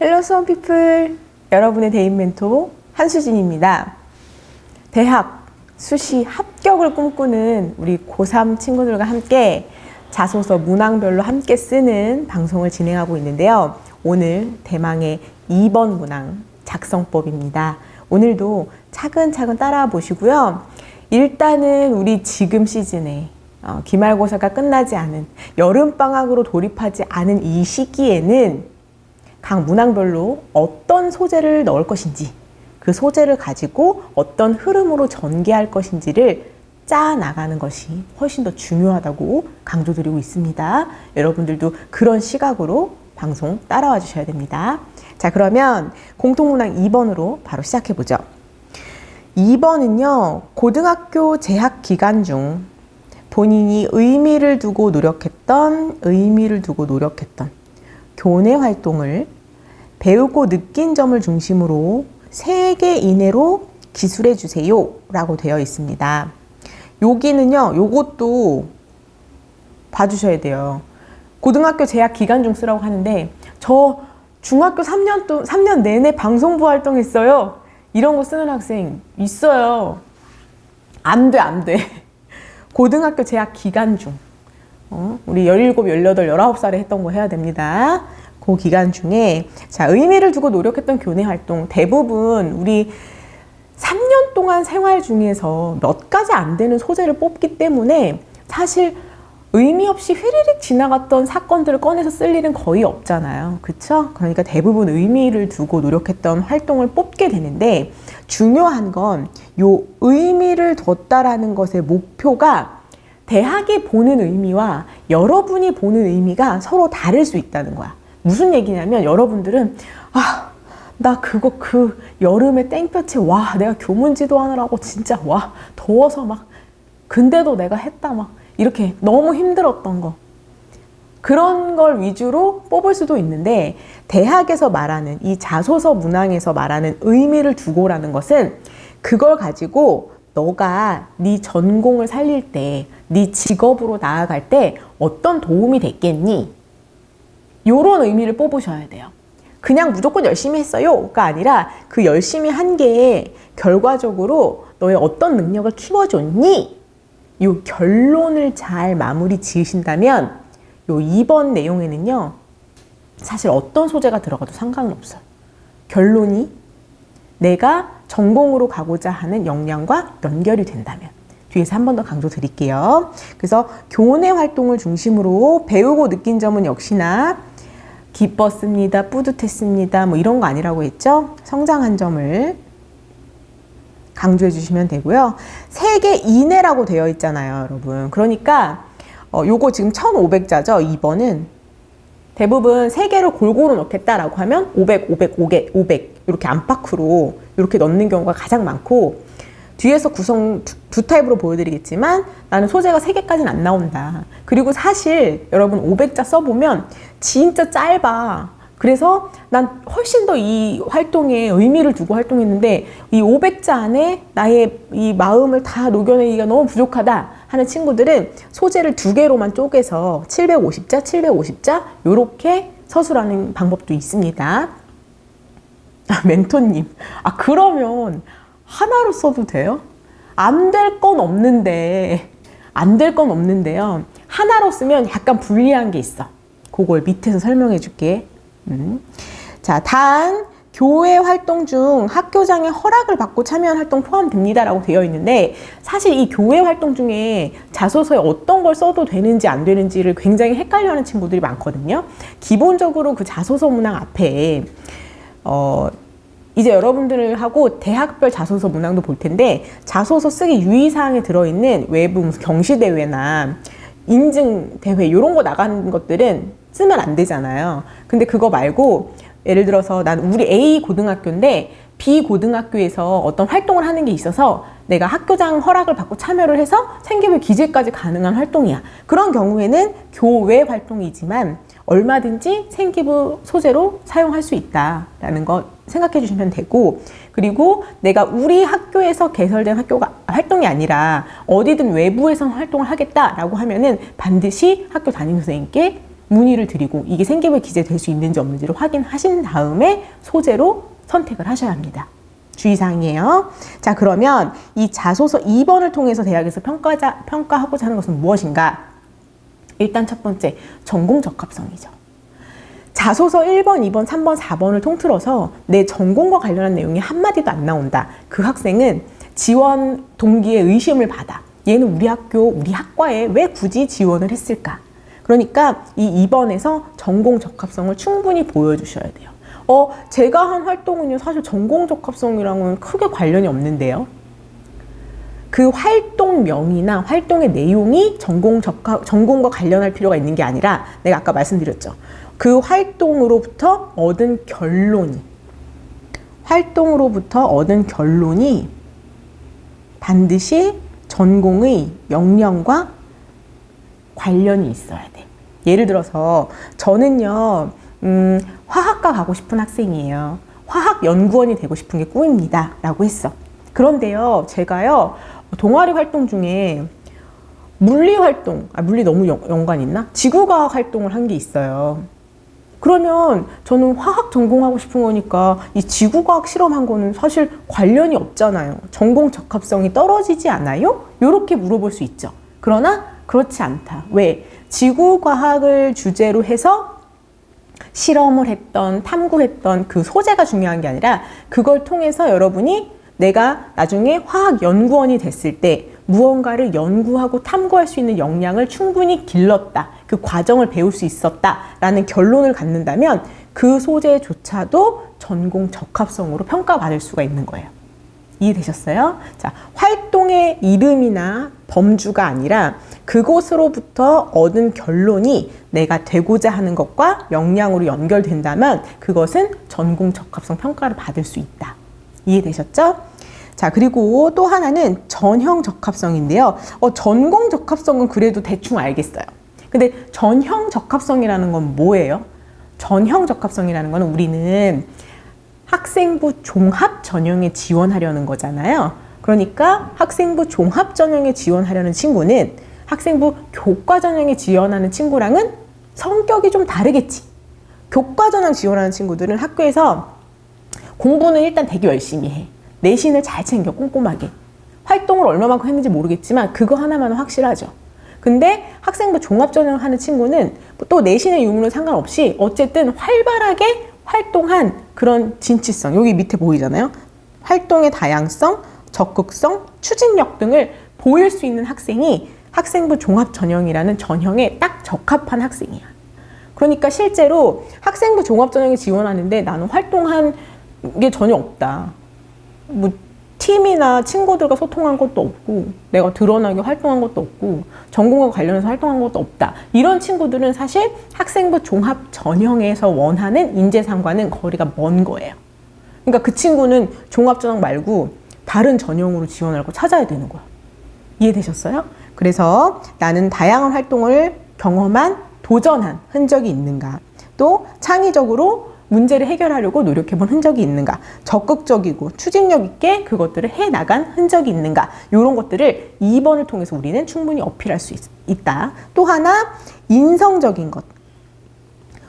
헬로 수원 피플, 여러분의 대인 멘토 한수진입니다. 대학 수시 합격을 꿈꾸는 우리 고3 친구들과 함께 자소서 문항별로 함께 쓰는 방송을 진행하고 있는데요. 오늘 대망의 2번 문항 작성법입니다. 오늘도 차근차근 따라와 보시고요. 일단은 우리 지금 시즌에 기말고사가 끝나지 않은 여름방학으로 돌입하지 않은 이 시기에는 각 문항별로 어떤 소재를 넣을 것인지, 그 소재를 가지고 어떤 흐름으로 전개할 것인지를 짜 나가는 것이 훨씬 더 중요하다고 강조드리고 있습니다. 여러분들도 그런 시각으로 방송 따라와 주셔야 됩니다. 자, 그러면 공통문항 2번으로 바로 시작해 보죠. 2번은요, 고등학교 재학 기간 중 본인이 의미를 두고 노력했던 교내 활동을 배우고 느낀 점을 중심으로 3개 이내로 기술해 주세요 라고 되어 있습니다. 여기는요, 요것도 봐주셔야 돼요. 고등학교 재학 기간 중 쓰라고 하는데, 저 중학교 3년 내내 방송부 활동했어요. 이런 거 쓰는 학생 있어요. 안 돼. 고등학교 재학 기간 중. 우리 17, 18, 19살에 했던 거 해야 됩니다. 그 기간 중에, 자, 의미를 두고 노력했던 교내 활동. 대부분 우리 3년 동안 생활 중에서 몇 가지 안 되는 소재를 뽑기 때문에 사실 의미 없이 휘리릭 지나갔던 사건들을 꺼내서 쓸 일은 거의 없잖아요. 그쵸? 그러니까 대부분 의미를 두고 노력했던 활동을 뽑게 되는데, 중요한 건 요 의미를 뒀다라는 것의 목표가 대학이 보는 의미와 여러분이 보는 의미가 서로 다를 수 있다는 거야. 무슨 얘기냐면, 여러분들은 나 그 여름에 땡볕에 내가 교문지도 하느라고 진짜 더워서 근데도 내가 했다 이렇게 너무 힘들었던 거, 그런 걸 위주로 뽑을 수도 있는데, 대학에서 말하는 이 자소서 문항에서 말하는 의미를 두고라는 것은 그걸 가지고 너가 네 전공을 살릴 때, 네 직업으로 나아갈 때 어떤 도움이 됐겠니? 요런 의미를 뽑으셔야 돼요. 그냥 무조건 열심히 했어요가 아니라 그 열심히 한 게 결과적으로 너의 어떤 능력을 키워줬니? 요 결론을 잘 마무리 지으신다면 요 2번 내용에는요, 사실 어떤 소재가 들어가도 상관없어요. 결론이 내가 전공으로 가고자 하는 역량과 연결이 된다면. 뒤에서 한 번 더 강조 드릴게요. 그래서 교내 활동을 중심으로 배우고 느낀 점은 역시나 기뻤습니다, 뿌듯했습니다, 이런 거 아니라고 했죠? 성장한 점을 강조해 주시면 되고요. 3개 이내라고 되어 있잖아요, 여러분. 그러니까 요거 지금 1500자죠, 2번은. 대부분 3개를 골고루 넣겠다라고 하면 500, 500 이렇게 안팎으로 이렇게 넣는 경우가 가장 많고, 뒤에서 구성 두 타입으로 보여드리겠지만 나는 소재가 3개까지는 안 나온다. 그리고 사실 여러분 500자 써보면 진짜 짧아. 그래서 난 훨씬 더 이 활동에 의미를 두고 활동했는데 이 500자 안에 나의 이 마음을 다 녹여내기가 너무 부족하다 하는 친구들은 소재를 2개로만 쪼개서 750자 요렇게 서술하는 방법도 있습니다. 멘토님, 그러면 하나로 써도 돼요? 안 될 건 없는데요. 하나로 쓰면 약간 불리한 게 있어. 그걸 밑에서 설명해 줄게. 자, 단 교회 활동 중 학교장의 허락을 받고 참여한 활동 포함됩니다라고 되어 있는데, 사실 이 교회 활동 중에 자소서에 어떤 걸 써도 되는지 안 되는지를 굉장히 헷갈려하는 친구들이 많거든요. 기본적으로 그 자소서 문항 앞에 이제 여러분들하고 대학별 자소서 문항도 볼 텐데, 자소서 쓰기 유의사항에 들어있는 외부 무슨 경시대회나 인증대회 이런 거 나가는 것들은 쓰면 안 되잖아요. 근데 그거 말고 예를 들어서 난 우리 A 고등학교인데 B 고등학교에서 어떤 활동을 하는 게 있어서 내가 학교장 허락을 받고 참여를 해서 생계부 기재까지 가능한 활동이야. 그런 경우에는 교외 활동이지만 얼마든지 생기부 소재로 사용할 수 있다라는 거 생각해 주시면 되고, 그리고 내가 우리 학교에서 개설된 학교가 활동이 아니라 어디든 외부에서 활동을 하겠다라고 하면은 반드시 학교 담임 선생님께 문의를 드리고 이게 생기부에 기재될 수 있는지 없는지를 확인하신 다음에 소재로 선택을 하셔야 합니다. 주의사항이에요. 자, 그러면 이 자소서 2번을 통해서 대학에서 평가하고자 하는 것은 무엇인가? 일단 첫 번째, 전공 적합성이죠. 자소서 1번, 2번, 3번, 4번을 통틀어서 내 전공과 관련한 내용이 한마디도 안 나온다. 그 학생은 지원 동기의 의심을 받아. 얘는 우리 학교, 우리 학과에 왜 굳이 지원을 했을까? 그러니까 이 2번에서 전공 적합성을 충분히 보여주셔야 돼요. 제가 한 활동은요, 사실 전공 적합성이랑은 크게 관련이 없는데요. 그 활동명이나 활동의 내용이 전공과 관련할 필요가 있는 게 아니라 내가 아까 말씀드렸죠. 그 활동으로부터 얻은 결론이 반드시 전공의 역량과 관련이 있어야 돼. 예를 들어서 저는요, 화학과 가고 싶은 학생이에요. 화학연구원이 되고 싶은 게 꿈입니다. 라고 했어. 그런데요, 제가요, 동아리 활동 중에 물리 활동, 물리 너무 연관 있나? 지구과학 활동을 한 게 있어요. 그러면 저는 화학 전공하고 싶은 거니까 이 지구과학 실험한 거는 사실 관련이 없잖아요. 전공 적합성이 떨어지지 않아요? 이렇게 물어볼 수 있죠. 그러나 그렇지 않다. 왜? 지구과학을 주제로 해서 실험을 했던, 탐구했던 그 소재가 중요한 게 아니라 그걸 통해서 여러분이 내가 나중에 화학연구원이 됐을 때 무언가를 연구하고 탐구할 수 있는 역량을 충분히 길렀다. 그 과정을 배울 수 있었다라는 결론을 갖는다면 그 소재조차도 전공 적합성으로 평가받을 수가 있는 거예요. 이해되셨어요? 자, 활동의 이름이나 범주가 아니라 그곳으로부터 얻은 결론이 내가 되고자 하는 것과 역량으로 연결된다면 그것은 전공 적합성 평가를 받을 수 있다. 이해되셨죠? 자, 그리고 또 하나는 전형 적합성인데요. 전공 적합성은 그래도 대충 알겠어요. 근데 전형 적합성이라는 건 뭐예요? 전형 적합성이라는 건 우리는 학생부 종합 전형에 지원하려는 거잖아요. 그러니까 학생부 종합 전형에 지원하려는 친구는 학생부 교과 전형에 지원하는 친구랑은 성격이 좀 다르겠지. 교과 전형 지원하는 친구들은 학교에서 공부는 일단 되게 열심히 해. 내신을 잘 챙겨 꼼꼼하게. 활동을 얼마만큼 했는지 모르겠지만 그거 하나만은 확실하죠. 근데 학생부 종합전형 하는 친구는 또 내신의 유무는 상관없이 어쨌든 활발하게 활동한 그런 진취성, 여기 밑에 보이잖아요. 활동의 다양성, 적극성, 추진력 등을 보일 수 있는 학생이 학생부 종합전형이라는 전형에 딱 적합한 학생이야. 그러니까 실제로 학생부 종합전형에 지원하는데 나는 활동한 게 전혀 없다. 뭐 팀이나 친구들과 소통한 것도 없고 내가 드러나게 활동한 것도 없고 전공과 관련해서 활동한 것도 없다. 이런 친구들은 사실 학생부 종합 전형에서 원하는 인재상과는 거리가 먼 거예요. 그러니까 그 친구는 종합 전형 말고 다른 전형으로 지원하고 찾아야 되는 거야. 이해되셨어요? 그래서 나는 다양한 활동을 경험한, 도전한 흔적이 있는가? 또 창의적으로 문제를 해결하려고 노력해본 흔적이 있는가? 적극적이고 추진력 있게 그것들을 해나간 흔적이 있는가? 이런 것들을 2번을 통해서 우리는 충분히 어필할 수 있다. 또 하나, 인성적인 것.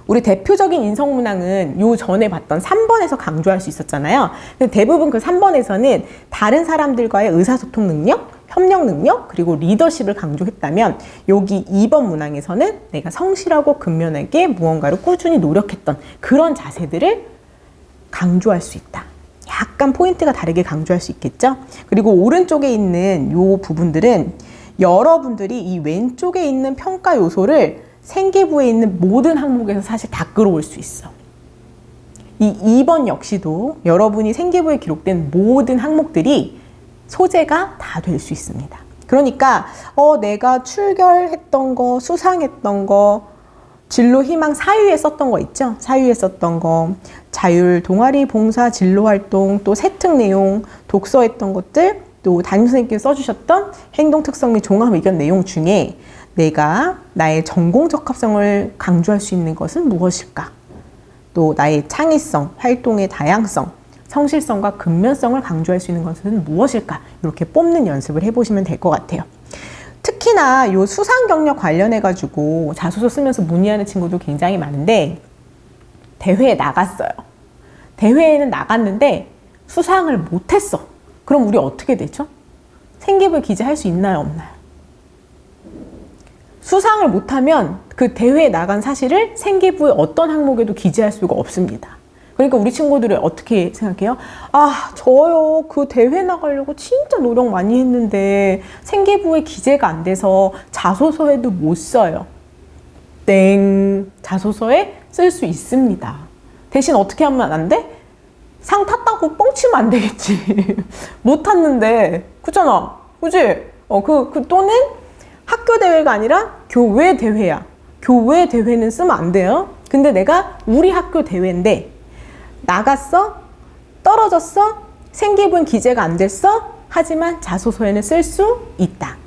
우리 대표적인 인성문항은 요 전에 봤던 3번에서 강조할 수 있었잖아요. 근데 대부분 그 3번에서는 다른 사람들과의 의사소통 능력, 협력 능력, 그리고 리더십을 강조했다면 여기 2번 문항에서는 내가 성실하고 근면하게 무언가를 꾸준히 노력했던 그런 자세들을 강조할 수 있다. 약간 포인트가 다르게 강조할 수 있겠죠? 그리고 오른쪽에 있는 요 부분들은 여러분들이 이 왼쪽에 있는 평가 요소를 생기부에 있는 모든 항목에서 사실 다 끌어올 수 있어. 이 2번 역시도 여러분이 생기부에 기록된 모든 항목들이 소재가 다 될 수 있습니다. 그러니까 내가 출결했던 거, 수상했던 거, 진로 희망 사유에 썼던 거 있죠? 사유에 썼던 거, 자율, 동아리, 봉사, 진로 활동, 또 세특 내용, 독서했던 것들, 또 담임선생님께서 써주셨던 행동 특성 및 종합 의견 내용 중에 내가 나의 전공 적합성을 강조할 수 있는 것은 무엇일까? 또 나의 창의성, 활동의 다양성, 성실성과 근면성을 강조할 수 있는 것은 무엇일까? 이렇게 뽑는 연습을 해보시면 될 것 같아요. 특히나 특히나 요 수상 경력 관련해 가지고 자소서 쓰면서 문의하는 친구도 굉장히 많은데, 대회에 나갔어요. 대회에는 나갔는데 수상을 못했어. 그럼 우리 어떻게 되죠? 생기부에 기재할 수 있나요, 없나요? 수상을 못하면 그 대회에 나간 사실을 생기부의 어떤 항목에도 기재할 수가 없습니다. 그러니까 우리 친구들이 어떻게 생각해요? 아, 저요, 그 대회 나가려고 진짜 노력 많이 했는데 생기부에 기재가 안 돼서 자소서에도 못 써요. 땡. 자소서에 쓸 수 있습니다. 대신 어떻게 하면 안 돼? 상 탔다고 뻥치면 안 되겠지. 못 탔는데. 그잖아. 그지? 또는 학교 대회가 아니라 교회 대회야. 교회 대회는 쓰면 안 돼요. 근데 내가 우리 학교 대회인데 나갔어? 떨어졌어? 생기부는 기재가 안 됐어? 하지만 자소서에는 쓸 수 있다.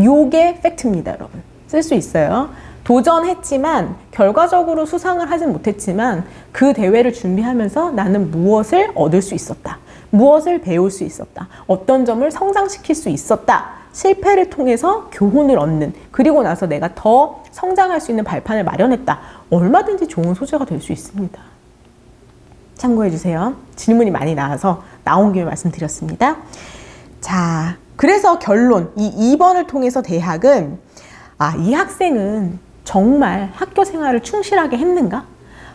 요게 팩트입니다, 여러분. 쓸 수 있어요. 도전했지만 결과적으로 수상을 하진 못했지만 그 대회를 준비하면서 나는 무엇을 얻을 수 있었다. 무엇을 배울 수 있었다. 어떤 점을 성장시킬 수 있었다. 실패를 통해서 교훈을 얻는, 그리고 나서 내가 더 성장할 수 있는 발판을 마련했다. 얼마든지 좋은 소재가 될 수 있습니다. 참고해 주세요. 질문이 많이 나와서 나온 김에 말씀드렸습니다. 자, 그래서 결론, 이 2번을 통해서 대학은 이 학생은 정말 학교 생활을 충실하게 했는가?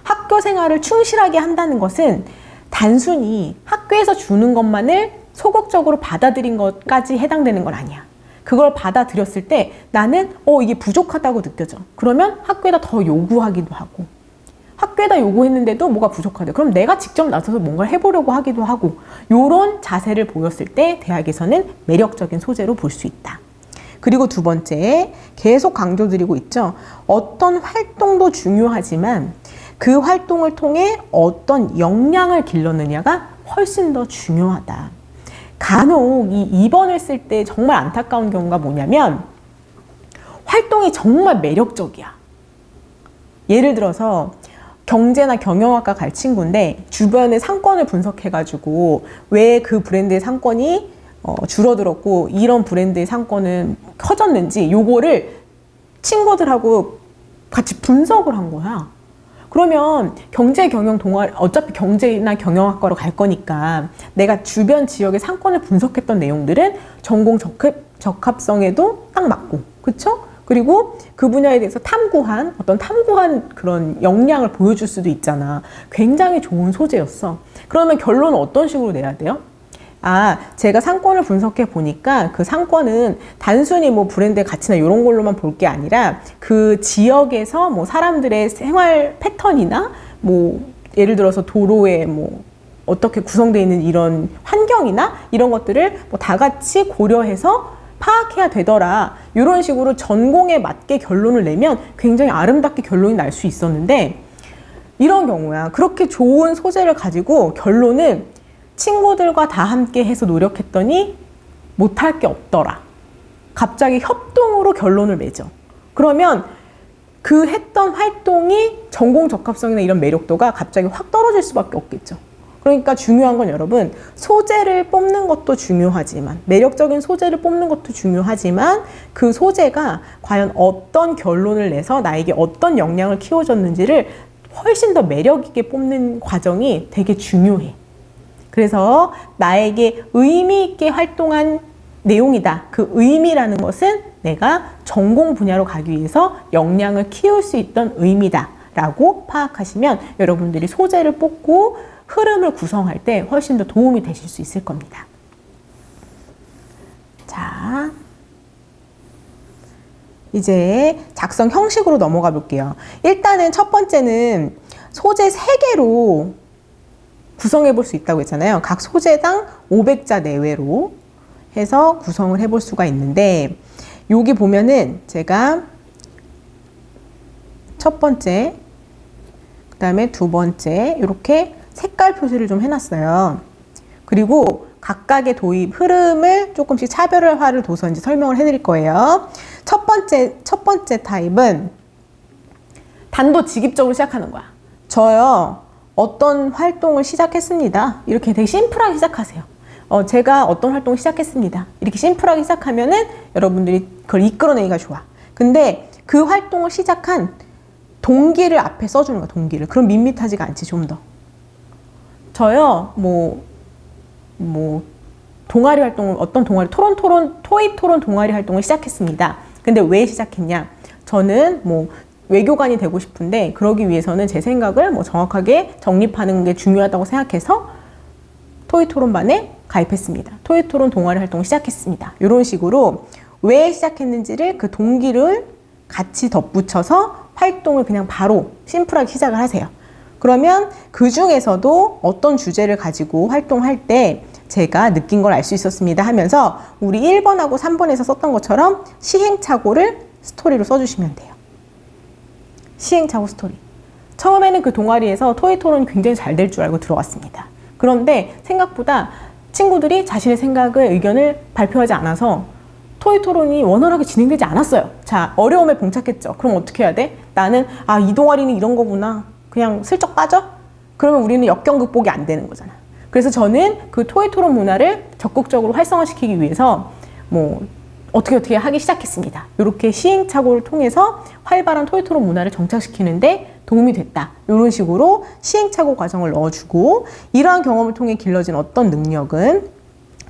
학교 생활을 충실하게 한다는 것은 단순히 학교에서 주는 것만을 소극적으로 받아들인 것까지 해당되는 건 아니야. 그걸 받아들였을 때 나는 이게 부족하다고 느껴져. 그러면 학교에다 더 요구하기도 하고, 학교에다 요구했는데도 뭐가 부족하대. 그럼 내가 직접 나서서 뭔가를 해보려고 하기도 하고, 요런 자세를 보였을 때 대학에서는 매력적인 소재로 볼 수 있다. 그리고 두 번째, 계속 강조드리고 있죠. 어떤 활동도 중요하지만 그 활동을 통해 어떤 역량을 길러느냐가 훨씬 더 중요하다. 간혹 이 2번을 쓸 때 정말 안타까운 경우가 뭐냐면 활동이 정말 매력적이야. 예를 들어서 경제나 경영학과 갈 친구인데 주변의 상권을 분석해가지고 왜 그 브랜드의 상권이 줄어들었고 이런 브랜드의 상권은 커졌는지 요거를 친구들하고 같이 분석을 한 거야. 그러면 경제 경영 동아리, 어차피 경제나 경영학과로 갈 거니까 내가 주변 지역의 상권을 분석했던 내용들은 전공 적합성에도 딱 맞고, 그쵸? 그리고 그 분야에 대해서 탐구한 그런 역량을 보여줄 수도 있잖아. 굉장히 좋은 소재였어. 그러면 결론은 어떤 식으로 내야 돼요? 제가 상권을 분석해 보니까 그 상권은 단순히 뭐 브랜드의 가치나 이런 걸로만 볼 게 아니라 그 지역에서 뭐 사람들의 생활 패턴이나 뭐 예를 들어서 도로에 뭐 어떻게 구성되어 있는 이런 환경이나 이런 것들을 뭐 다 같이 고려해서 파악해야 되더라. 이런 식으로 전공에 맞게 결론을 내면 굉장히 아름답게 결론이 날 수 있었는데, 이런 경우야. 그렇게 좋은 소재를 가지고 결론은 친구들과 다 함께 해서 노력했더니 못할 게 없더라. 갑자기 협동으로 결론을 맺어. 그러면 그 했던 활동이 전공 적합성이나 이런 매력도가 갑자기 확 떨어질 수밖에 없겠죠. 그러니까 중요한 건 여러분, 소재를 뽑는 것도 중요하지만, 매력적인 소재를 뽑는 것도 중요하지만 그 소재가 과연 어떤 결론을 내서 나에게 어떤 역량을 키워줬는지를 훨씬 더 매력 있게 뽑는 과정이 되게 중요해. 그래서 나에게 의미 있게 활동한 내용이다. 그 의미라는 것은 내가 전공 분야로 가기 위해서 역량을 키울 수 있던 의미다 라고 파악하시면 여러분들이 소재를 뽑고 흐름을 구성할 때 훨씬 더 도움이 되실 수 있을 겁니다. 자, 이제 작성 형식으로 넘어가 볼게요. 일단은 첫 번째는 소재 3개로 구성해 볼 수 있다고 했잖아요. 각 소재당 500자 내외로 해서 구성을 해볼 수가 있는데, 여기 보면은 제가 첫 번째, 그 다음에 두 번째 이렇게 색깔 표시를 좀 해놨어요. 그리고 각각의 도입 흐름을 조금씩 차별화를 둬서 이제 설명을 해드릴 거예요. 첫 번째 타입은 단도직입적으로 시작하는 거야. 저요, 어떤 활동을 시작했습니다. 이렇게 되게 심플하게 시작하세요. 제가 어떤 활동을 시작했습니다. 이렇게 심플하게 시작하면은 여러분들이 그걸 이끌어내기가 좋아. 근데 그 활동을 시작한 동기를 앞에 써주는 거야, 동기를. 그럼 밋밋하지가 않지, 좀 더. 저요, 동아리 활동을, 어떤 동아리, 토익 토론 동아리 활동을 시작했습니다. 근데 왜 시작했냐? 저는 외교관이 되고 싶은데, 그러기 위해서는 제 생각을 정확하게 정립하는 게 중요하다고 생각해서 토익 토론반에 가입했습니다. 토익 토론 동아리 활동을 시작했습니다. 이런 식으로 왜 시작했는지를 그 동기를 같이 덧붙여서 활동을 그냥 바로 심플하게 시작을 하세요. 그러면 그 중에서도 어떤 주제를 가지고 활동할 때 제가 느낀 걸 알 수 있었습니다 하면서 우리 1번하고 3번에서 썼던 것처럼 시행착오를 스토리로 써주시면 돼요. 시행착오 스토리. 처음에는 그 동아리에서 토익 토론이 굉장히 잘 될 줄 알고 들어왔습니다. 그런데 생각보다 친구들이 자신의 생각을, 의견을 발표하지 않아서 토익 토론이 원활하게 진행되지 않았어요. 자, 어려움에 봉착했죠. 그럼 어떻게 해야 돼? 나는 이 동아리는 이런 거구나. 그냥 슬쩍 빠져? 그러면 우리는 역경 극복이 안 되는 거잖아. 그래서 저는 그 토익 토론 문화를 적극적으로 활성화시키기 위해서 어떻게 하기 시작했습니다. 이렇게 시행착오를 통해서 활발한 토익 토론 문화를 정착시키는데 도움이 됐다. 이런 식으로 시행착오 과정을 넣어주고, 이러한 경험을 통해 길러진 어떤 능력은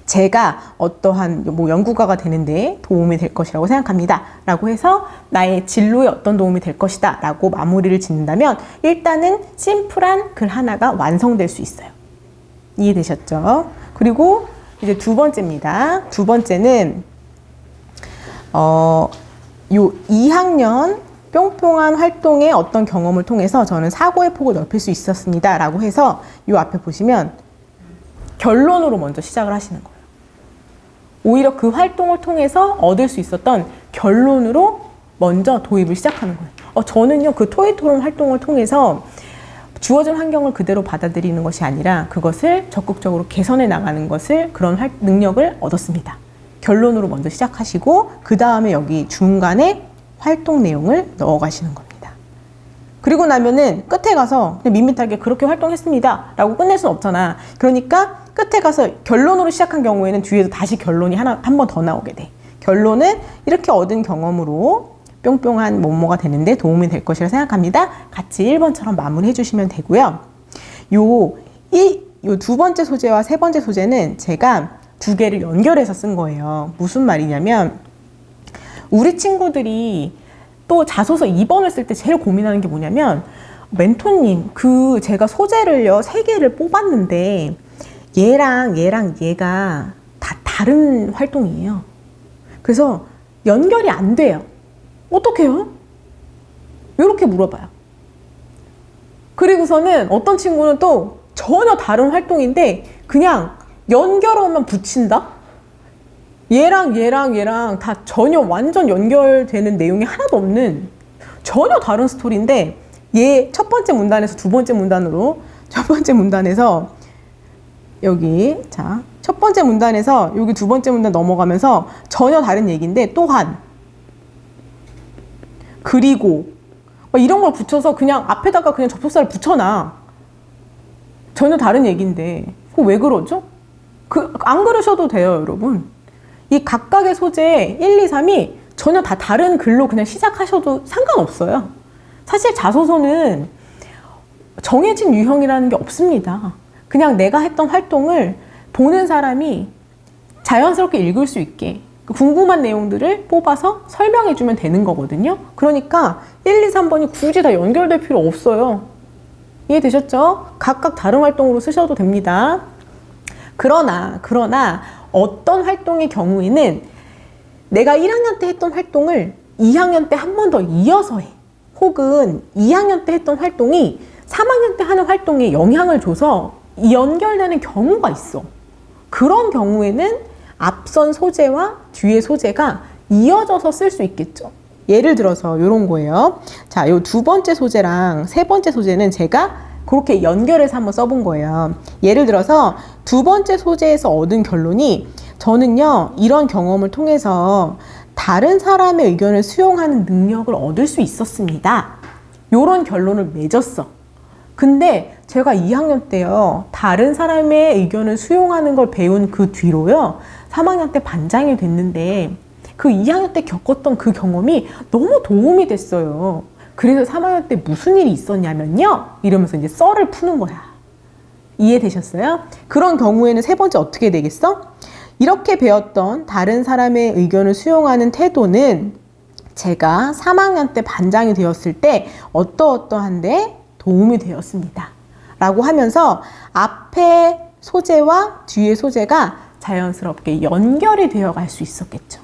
제가 어떠한 연구가가 되는데 도움이 될 것이라고 생각합니다. 라고 해서 나의 진로에 어떤 도움이 될 것이다 라고 마무리를 짓는다면 일단은 심플한 글 하나가 완성될 수 있어요. 이해되셨죠? 그리고 이제 두 번째입니다. 두 번째는 요 2학년 뿅뿅한 활동의 어떤 경험을 통해서 저는 사고의 폭을 넓힐 수 있었습니다. 라고 해서 요 앞에 보시면 결론으로 먼저 시작을 하시는 거예요. 오히려 그 활동을 통해서 얻을 수 있었던 결론으로 먼저 도입을 시작하는 거예요. 저는요, 그 토익 토론 활동을 통해서 주어진 환경을 그대로 받아들이는 것이 아니라 그것을 적극적으로 개선해 나가는 것을, 그런 능력을 얻었습니다. 결론으로 먼저 시작하시고 그 다음에 여기 중간에 활동 내용을 넣어 가시는 겁니다. 그리고 나면은 끝에 가서 그냥 밋밋하게 그렇게 활동했습니다 라고 끝낼 수는 없잖아. 그러니까 끝에 가서 결론으로 시작한 경우에는 뒤에서 다시 결론이 한 번 더 나오게 돼. 결론은 이렇게 얻은 경험으로 뿅뿅한 뭐뭐가 되는데 도움이 될 것이라 생각합니다. 같이 1번처럼 마무리해 주시면 되고요. 요 두 번째 소재와 세 번째 소재는 제가 두 개를 연결해서 쓴 거예요. 무슨 말이냐면, 우리 친구들이 또 자소서 2번을 쓸 때 제일 고민하는 게 뭐냐면, 멘토님, 제가 소재를요 3개를 뽑았는데 얘랑 얘가 다 다른 활동이에요. 그래서 연결이 안 돼요. 어떡해요? 이렇게 물어봐요. 그리고서는 어떤 친구는 또 전혀 다른 활동인데 그냥 연결어만 붙인다? 얘랑 다 전혀 완전 연결되는 내용이 하나도 없는 전혀 다른 스토리인데, 얘 첫 번째 문단에서 두 번째 문단으로, 첫 번째 문단에서 여기, 자, 첫 번째 문단에서 여기 두 번째 문단 넘어가면서 전혀 다른 얘기인데, 또한, 그리고 이런 걸 붙여서 그냥 앞에다가 그냥 접속사를 붙여놔. 전혀 다른 얘기인데 그거 왜 그러죠? 안 그러셔도 돼요, 여러분. 이 각각의 소재 1, 2, 3이 전혀 다 다른 글로 그냥 시작하셔도 상관없어요. 사실 자소서는 정해진 유형이라는 게 없습니다. 그냥 내가 했던 활동을 보는 사람이 자연스럽게 읽을 수 있게 궁금한 내용들을 뽑아서 설명해주면 되는 거거든요. 그러니까 1, 2, 3번이 굳이 다 연결될 필요 없어요. 이해되셨죠? 각각 다른 활동으로 쓰셔도 됩니다. 그러나 어떤 활동의 경우에는 내가 1학년 때 했던 활동을 2학년 때 한 번 더 이어서 해. 혹은 2학년 때 했던 활동이 3학년 때 하는 활동에 영향을 줘서 연결되는 경우가 있어. 그런 경우에는 앞선 소재와 뒤의 소재가 이어져서 쓸 수 있겠죠. 예를 들어서 이런 거예요. 자, 요 두 번째 소재랑 세 번째 소재는 제가 그렇게 연결해서 한번 써본 거예요. 예를 들어서 두 번째 소재에서 얻은 결론이, 저는요 이런 경험을 통해서 다른 사람의 의견을 수용하는 능력을 얻을 수 있었습니다. 요런 결론을 맺었어. 근데 제가 2학년 때요, 다른 사람의 의견을 수용하는 걸 배운 그 뒤로요, 3학년 때 반장이 됐는데 그 2학년 때 겪었던 그 경험이 너무 도움이 됐어요. 그래서 3학년 때 무슨 일이 있었냐면요, 이러면서 이제 썰을 푸는 거야. 이해되셨어요? 그런 경우에는 세 번째 어떻게 되겠어? 이렇게 배웠던 다른 사람의 의견을 수용하는 태도는 제가 3학년 때 반장이 되었을 때 어떠어떠한데 도움이 되었습니다. 라고 하면서 앞에 소재와 뒤에 소재가 자연스럽게 연결이 되어 갈 수 있었겠죠.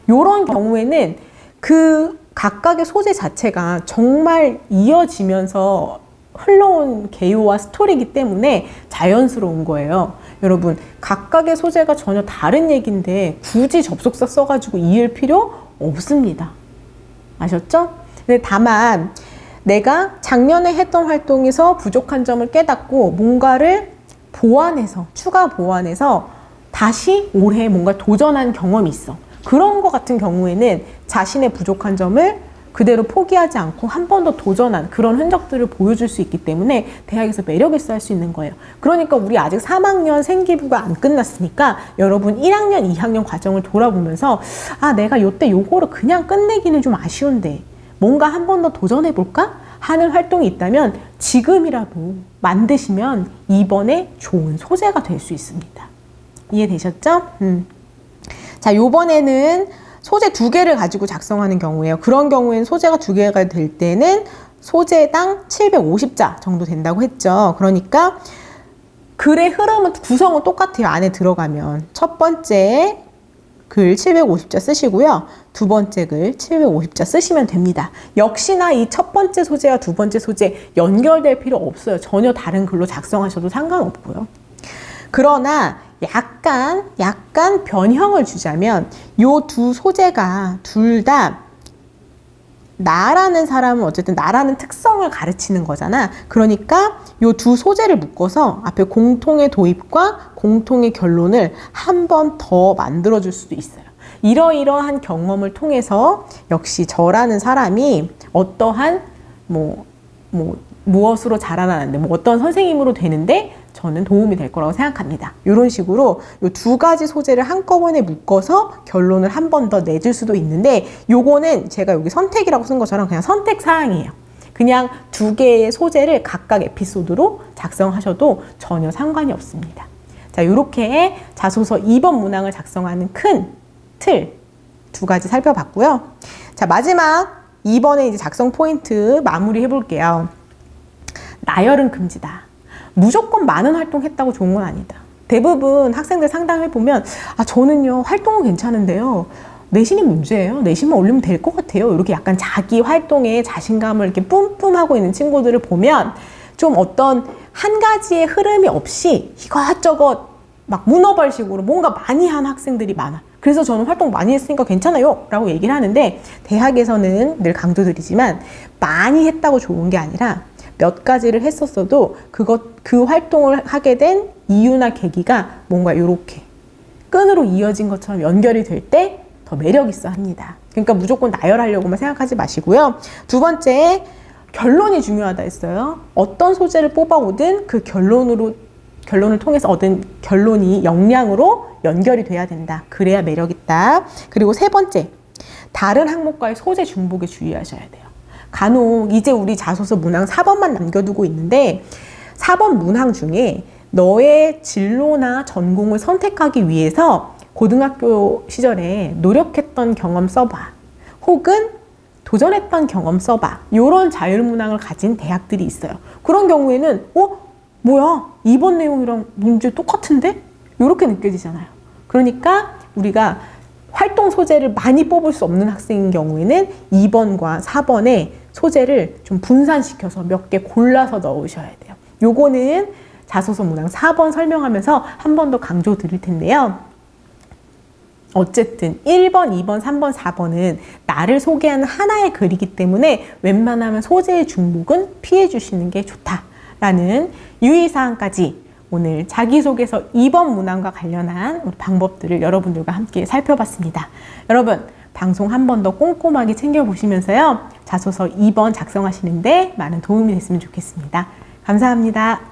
이런 경우에는 그 각각의 소재 자체가 정말 이어지면서 흘러온 개요와 스토리이기 때문에 자연스러운 거예요. 여러분, 각각의 소재가 전혀 다른 얘기인데 굳이 접속사 써가지고 이을 필요 없습니다. 아셨죠? 근데 다만 내가 작년에 했던 활동에서 부족한 점을 깨닫고 뭔가를 보완해서, 추가 보완해서 다시 올해 뭔가 도전한 경험이 있어. 그런 것 같은 경우에는 자신의 부족한 점을 그대로 포기하지 않고 한 번 더 도전한 그런 흔적들을 보여줄 수 있기 때문에 대학에서 매력 있어 할 수 있는 거예요. 그러니까 우리 아직 3학년 생기부가 안 끝났으니까 여러분 1학년, 2학년 과정을 돌아보면서 아, 내가 요때 요거를 그냥 끝내기는 좀 아쉬운데 뭔가 한 번 더 도전해볼까? 하는 활동이 있다면 지금이라도 만드시면 이번에 좋은 소재가 될 수 있습니다. 이해되셨죠? 자, 요번에는 소재 2개를 가지고 작성하는 경우예요. 그런 경우에는 소재가 2개가 될 때는 소재당 750자 정도 된다고 했죠. 그러니까 글의 흐름은, 구성은 똑같아요. 안에 들어가면. 첫 번째 글 750자 쓰시고요. 두 번째 글 750자 쓰시면 됩니다. 역시나 이 첫 번째 소재와 두 번째 소재 연결될 필요 없어요. 전혀 다른 글로 작성하셔도 상관없고요. 그러나 약간 변형을 주자면 요 두 소재가 둘 다 나라는 사람은 어쨌든 나라는 특성을 가르치는 거잖아. 그러니까 요 두 소재를 묶어서 앞에 공통의 도입과 공통의 결론을 한 번 더 만들어줄 수도 있어요. 이러이러한 경험을 통해서 역시 저라는 사람이 어떠한 무엇으로 자라나는데 어떤 선생님으로 되는데 저는 도움이 될 거라고 생각합니다. 이런 식으로 이 2가지 소재를 한꺼번에 묶어서 결론을 한 번 더 내줄 수도 있는데 요거는 제가 여기 선택이라고 쓴 것처럼 그냥 선택 사항이에요. 그냥 2개의 소재를 각각 에피소드로 작성하셔도 전혀 상관이 없습니다. 자, 이렇게 자소서 2번 문항을 작성하는 큰 틀 2가지 살펴봤고요. 자, 마지막 2번의 이제 작성 포인트 마무리 해볼게요. 나열은 금지다. 무조건 많은 활동했다고 좋은 건 아니다. 대부분 학생들 상담해보면 아, 저는요 활동은 괜찮은데요 내신이 문제예요. 내신만 올리면 될 것 같아요. 이렇게 약간 자기 활동에 자신감을 이렇게 뿜뿜하고 있는 친구들을 보면 좀 어떤 한 가지의 흐름이 없이 이것저것 막 문어발식으로 뭔가 많이 한 학생들이 많아. 그래서 저는 활동 많이 했으니까 괜찮아요 라고 얘기를 하는데 대학에서는 늘 강조드리지만 많이 했다고 좋은 게 아니라 몇 가지를 했었어도 그 활동을 하게 된 이유나 계기가 뭔가 이렇게 끈으로 이어진 것처럼 연결이 될 때 더 매력 있어 합니다. 그러니까 무조건 나열하려고만 생각하지 마시고요. 두 번째, 결론이 중요하다 했어요. 어떤 소재를 뽑아오든 그 결론을 통해서 얻은 결론이 역량으로 연결이 돼야 된다. 그래야 매력 있다. 그리고 세 번째, 다른 항목과의 소재 중복에 주의하셔야 돼요. 간혹 이제 우리 자소서 문항 4번만 남겨두고 있는데 4번 문항 중에 너의 진로나 전공을 선택하기 위해서 고등학교 시절에 노력했던 경험 써봐. 혹은 도전했던 경험 써봐. 이런 자율문항을 가진 대학들이 있어요. 그런 경우에는 뭐야? 이번 내용이랑 문제 똑같은데? 이렇게 느껴지잖아요. 그러니까 우리가 활동 소재를 많이 뽑을 수 없는 학생인 경우에는 2번과 4번에 소재를 좀 분산시켜서 몇 개 골라서 넣으셔야 돼요. 요거는 자소서 문항 4번 설명하면서 한 번 더 강조 드릴 텐데요. 어쨌든 1번, 2번, 3번, 4번은 나를 소개하는 하나의 글이기 때문에 웬만하면 소재의 중복은 피해 주시는 게 좋다라는 유의사항까지 오늘 자기소개서 2번 문항과 관련한 방법들을 여러분들과 함께 살펴봤습니다. 여러분, 방송 한 번 더 꼼꼼하게 챙겨보시면서요. 자소서 2번 작성하시는데 많은 도움이 됐으면 좋겠습니다. 감사합니다.